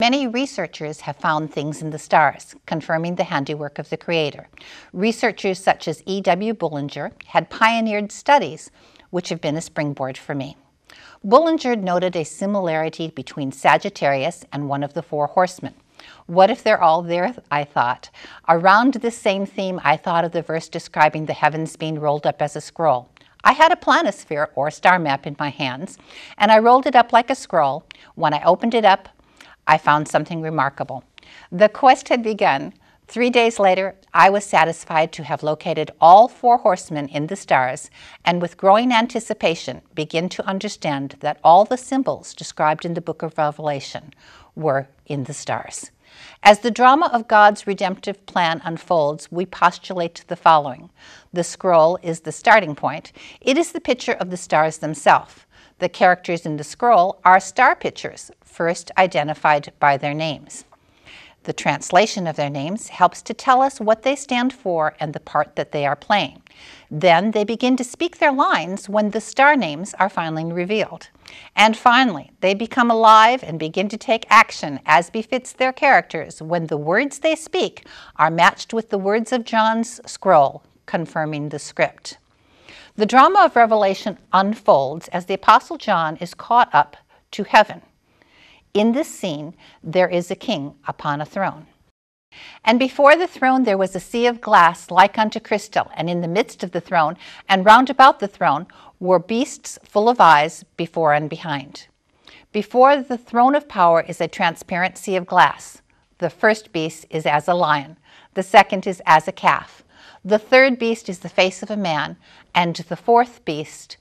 Many researchers have found things in the stars, confirming the handiwork of the Creator. Researchers such as E.W. Bullinger had pioneered studies which have been a springboard for me. Bullinger noted a similarity between Sagittarius and one of the four horsemen. What if they're all there, I thought. Around this same theme, I thought of the verse describing the heavens being rolled up as a scroll. I had a planisphere or star map in my hands, and I rolled it up like a scroll. When I opened it up, I found something remarkable. The quest had begun. 3 days later, I was satisfied to have located all four horsemen in the stars, and with growing anticipation, begin to understand that all the symbols described in the book of Revelation were in the stars. As the drama of God's redemptive plan unfolds, we postulate the following. The scroll is the starting point. It is the picture of the stars themselves. The characters in the scroll are star pictures, first identified by their names. The translation of their names helps to tell us what they stand for and the part that they are playing. Then they begin to speak their lines when the star names are finally revealed. And finally, they become alive and begin to take action as befits their characters when the words they speak are matched with the words of John's scroll, confirming the script. The drama of Revelation unfolds as the Apostle John is caught up to heaven. In this scene, there is a king upon a throne. And before the throne there was a sea of glass like unto crystal, and in the midst of the throne, and round about the throne, were beasts full of eyes before and behind. Before the throne of power is a transparent sea of glass. The first beast is as a lion, the second is as a calf. The third beast is the face of a man, and the fourth beast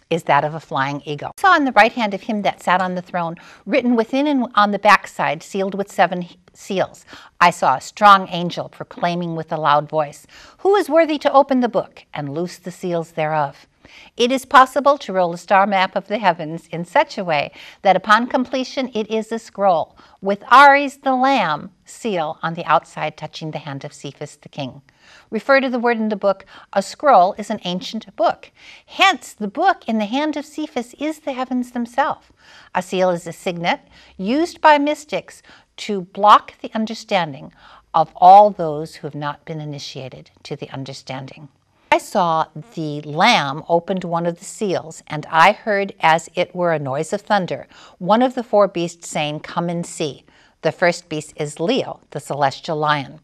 is that of a flying eagle. I saw on the right hand of him that sat on the throne, written within and on the backside, sealed with 7 seals. I saw a strong angel proclaiming with a loud voice, "Who is worthy to open the book and loose the seals thereof?" It is possible to roll a star map of the heavens in such a way that upon completion it is a scroll, with Aries the Lamb seal on the outside touching the hand of Cephas the king. Refer to the word in the book, a scroll is an ancient book. Hence, the book in the hand of Cephas is the heavens themselves. A seal is a signet used by mystics to block the understanding of all those who have not been initiated to the understanding. I saw the Lamb opened one of the seals, and I heard as it were a noise of thunder, one of the 4 beasts saying, "Come and see." The first beast is Leo, the celestial lion.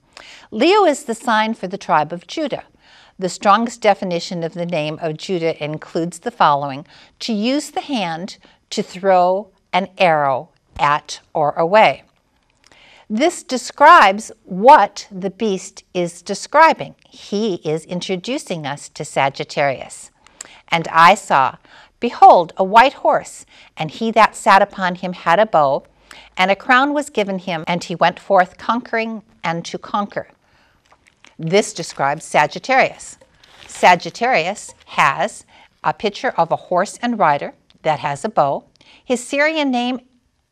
Leo is the sign for the tribe of Judah. The strongest definition of the name of Judah includes the following: to use the hand to throw an arrow at or away. This describes what the beast is describing. He is introducing us to Sagittarius. And I saw, behold, a white horse, and he that sat upon him had a bow, and a crown was given him, and he went forth conquering and to conquer. This describes Sagittarius. Sagittarius has a picture of a horse and rider that has a bow. His Syrian name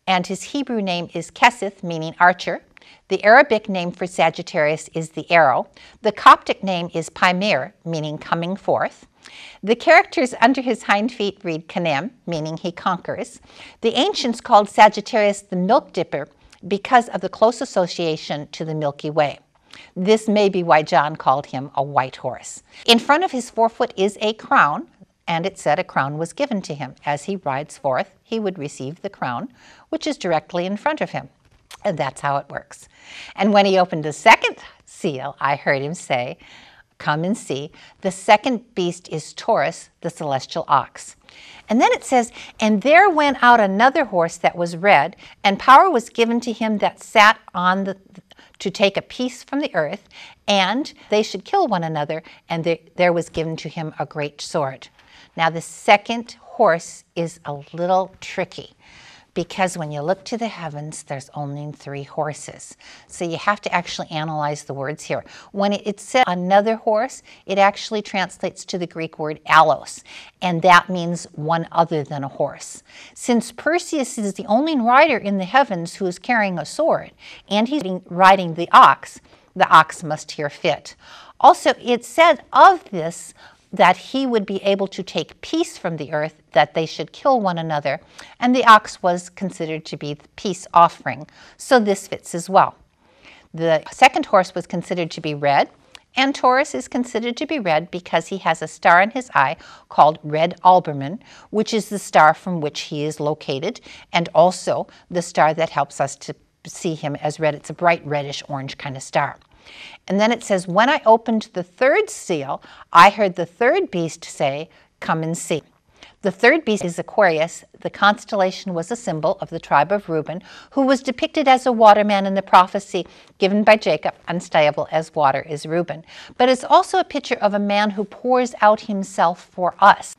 and his Hebrew name is Keseth, meaning archer. The Arabic name for Sagittarius is the arrow. The Coptic name is Pymir, meaning coming forth. The characters under his hind feet read Kanem, meaning he conquers. The ancients called Sagittarius the milk dipper because of the close association to the Milky Way. This may be why John called him a white horse. In front of his forefoot is a crown, and it said a crown was given to him. As he rides forth, he would receive the crown, which is directly in front of him. And that's how it works. And when he opened the second seal, I heard him say, "Come and see." The second beast is Taurus, the celestial ox. And then it says, "And there went out another horse that was red, and power was given to him that sat on to take a piece from the earth, and they should kill one another, and there was given to him a great sword." Now the second horse is a little tricky, because when you look to the heavens, there's only 3 horses. So you have to actually analyze the words here. When it said another horse, it actually translates to the Greek word allos, and that means one other than a horse. Since Perseus is the only rider in the heavens who is carrying a sword, and he's riding the ox must here fit. Also, it said of this that he would be able to take peace from the earth, that they should kill one another, and the ox was considered to be the peace offering. So this fits as well. The second horse was considered to be red, and Taurus is considered to be red because he has a star in his eye called Red Albemarle, which is the star from which he is located, and also the star that helps us to see him as red. It's a bright reddish orange kind of star. And then it says, when I opened the third seal, I heard the third beast say, come and see. The third beast is Aquarius. The constellation was a symbol of the tribe of Reuben, who was depicted as a waterman in the prophecy given by Jacob, unstable as water is Reuben. But it's also a picture of a man who pours out himself for us.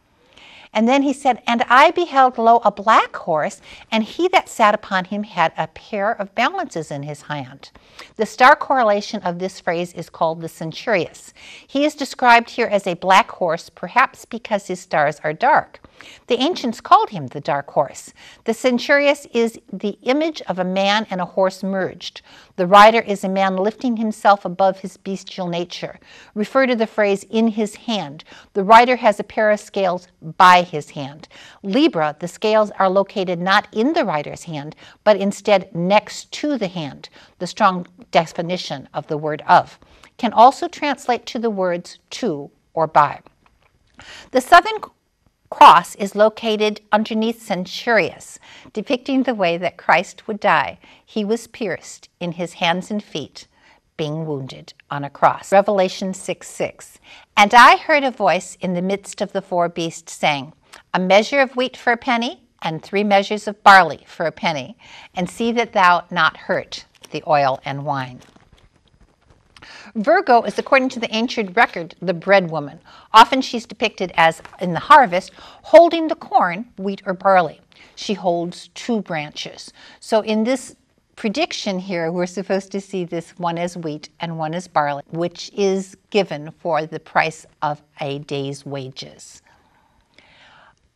And then he said, and I beheld, lo, a black horse, and he that sat upon him had a pair of balances in his hand. The star correlation of this phrase is called the Centaurus. He is described here as a black horse, perhaps because his stars are dark. The ancients called him the dark horse. The Centaurus is the image of a man and a horse merged. The rider is a man lifting himself above his bestial nature. Refer to the phrase in his hand. The rider has a pair of scales by his hand. Libra, the scales are located not in the rider's hand, but instead next to the hand. The strong definition of the word of can also translate to the words to or by. The Southern Cross is located underneath Centaurus, depicting the way that Christ would die. He was pierced in his hands and feet, being wounded on a cross. Revelation 6:6. And I heard a voice in the midst of the four beasts saying, a measure of wheat for a penny, and 3 measures of barley for a penny, and see that thou not hurt the oil and wine. Virgo is, according to the ancient record, the bread woman. Often she's depicted as, in the harvest, holding the corn, wheat or barley. She holds 2 branches. So in this prediction here, we're supposed to see this one as wheat and one as barley, which is given for the price of a day's wages.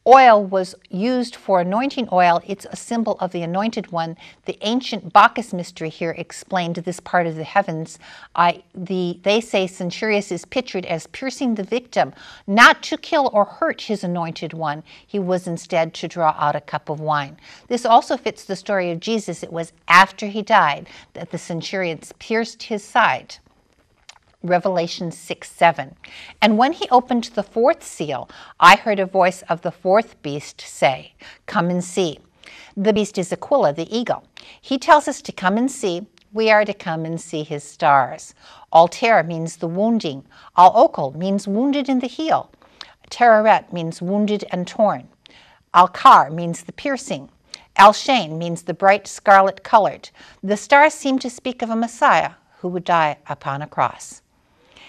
Oil was used for anointing oil. It's a symbol of the anointed one. The ancient Bacchus mystery here explained this part of the heavens. They say Centaurus is pictured as piercing the victim, not to kill or hurt his anointed one. He was instead to draw out a cup of wine. This also fits the story of Jesus. It was after he died that the centurions pierced his side. Revelation 6:7. And when he opened the 4th seal, I heard a voice of the 4th beast say, come and see. The beast is Aquila, the eagle. He tells us to come and see. We are to come and see his stars. Altair means the wounding. Al-Okal means wounded in the heel. Tereret means wounded and torn. Al-Kar means the piercing. Al-Shain means the bright scarlet colored. The stars seem to speak of a Messiah who would die upon a cross.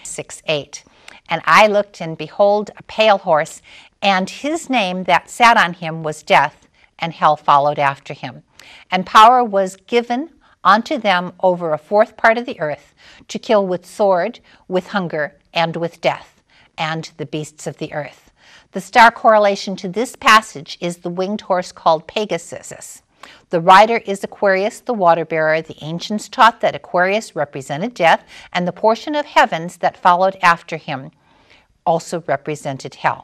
6:8. And I looked, and behold, a pale horse, and his name that sat on him was Death, and hell followed after him. And power was given unto them over a 4th part of the earth, to kill with sword, with hunger, and with death, and the beasts of the earth. The star correlation to this passage is the winged horse called Pegasus. The rider is Aquarius, the water bearer. The ancients taught that Aquarius represented death, and the portion of heavens that followed after him also represented hell.